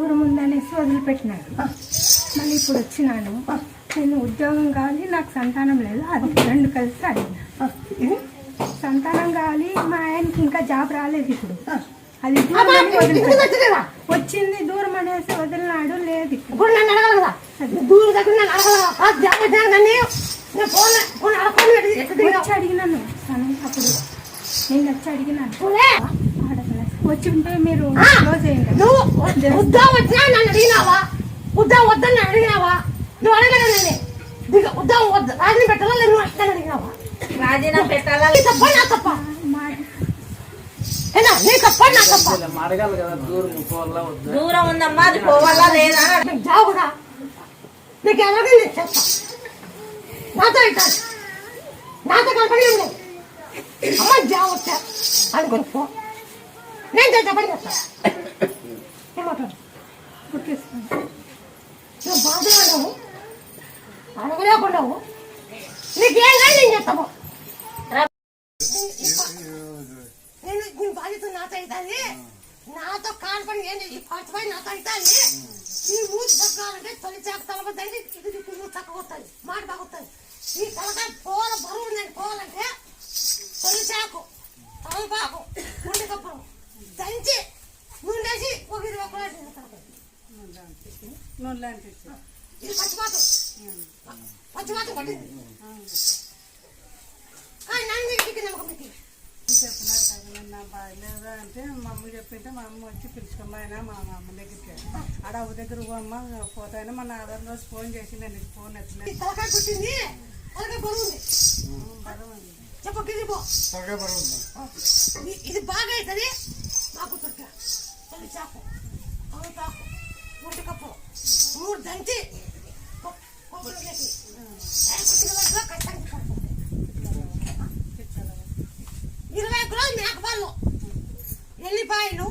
దూరం ఉందనేసి వదిలిపెట్టినాడు. మళ్ళీ ఇప్పుడు వచ్చినాను. నేను ఉద్యోగం కావాలి, నాకు సంతానం లేదు, అది రెండు కలిసి అడిగిన. సంతానం కావాలి, మా ఆయనకి ఇంకా జాబ్ రాలేదు. ఇప్పుడు అది వచ్చింది దూరం అనేసి వదిలినాడు. లేదు వచ్చి అడిగినాను. అప్పుడు నేను వచ్చి అడిగినాను. వచ్చి ఉంటే మీరు క్లోజ్ అయ్యింది. ఉద్యోగం వచ్చినా నన్ను అడిగినావా? ఉద్యోగం వద్దని అడిగినావా? నువ్వు అడగలేదండి. ఉద్యోగం వద్దు రాజీనా పెట్టాలా లేదు నువ్వు అట్లా అడిగినావా? రాజీనా పెట్టాలా? తప్ప నా తప్ప దూరం ఉందమ్మా, అది పోవాలా లేదా? జాబురా నీకు ఎవరికి చెప్తా. నాతో అవుతాను, నాతో కలపడి అమ్మ జాబ్ వచ్చా అనుకుని పో. నేను చేస్తా పని చేస్తా. ఏమంటారు? నువ్వు బాధగా ఉండవు, అడగలేకుండావు. నీకేం కానీ నేను చెప్తాము. నేను బాధ్యత నాతో అవుతుంది. నాతో కాన్పడి ఈ పట్టుపై నాతో అవుతుంది. ఈ ఊరి తగ్గాలంటే తొలి చేక తలపద్దండి. ఇది చక్కగా వస్తుంది, మాట బాగా వస్తుంది. ఈ తలకాయ పోల బరువు ఉందండి. పోవాలంటే తొలి చేకు తలపాకు గుండె కప్పడం దంచి నూనెసి ఒక 20 రూపాయలు ఇది పచ్చిమాతం పట్టింది. కానీ నన్ను ఇంటికి నమ్మకం పెట్టి చెప్పినా నా బాగలేదా అంటే మా అమ్మ చెప్పింటే మా అమ్మ వచ్చి పిలుచుకోమ్మాయినా మా అమ్మ దగ్గరికి ఆడ అవ్వ దగ్గర అమ్మ పోతాయని మన ఆధార్ రోజు ఫోన్ చేసి నేను ఫోన్ ఎత్తిన తలకాయ కుట్టింది. తలకాయ బరువు ఉంది. చెప్పకి ఇది బాగా అవుతుంది. మాకు తొక్క తొలి చాకు తలపాకు గుంటె కప్పు 3 దంచి 20 కిలోలు మేకపాలు, ఎల్లిపాయలు,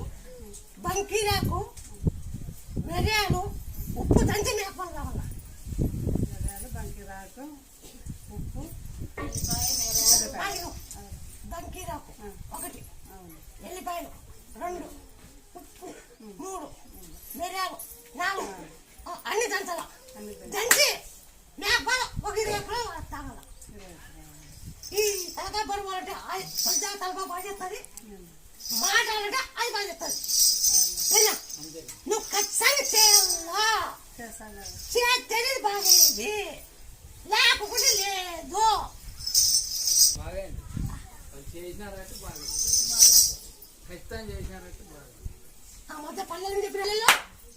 బంకీరాకు, మిరియాలు, ఉప్పు దంచి మేకపాలు కావాలి. బంకీరాకు, ఉప్పు, బంకీరాకు 1, ఎల్లిపాయలు 2, ఉప్పు 3, మిరియాలు 4 అన్ని దంచాల. దంచి మేకపాలు 1 కిలో తాగాల. ఈ తలకాయ బరువు అంటే తలపా బాగా చేస్తుంది, మాట్లాడాలంటే అది బాగా చేస్తుంది. నువ్వు ఖచ్చితంగా చేయాలా? తెలియదు బాగైంది, లేకపోతే లేదు. ఆ మధ్య పల్లెలు చెప్పిన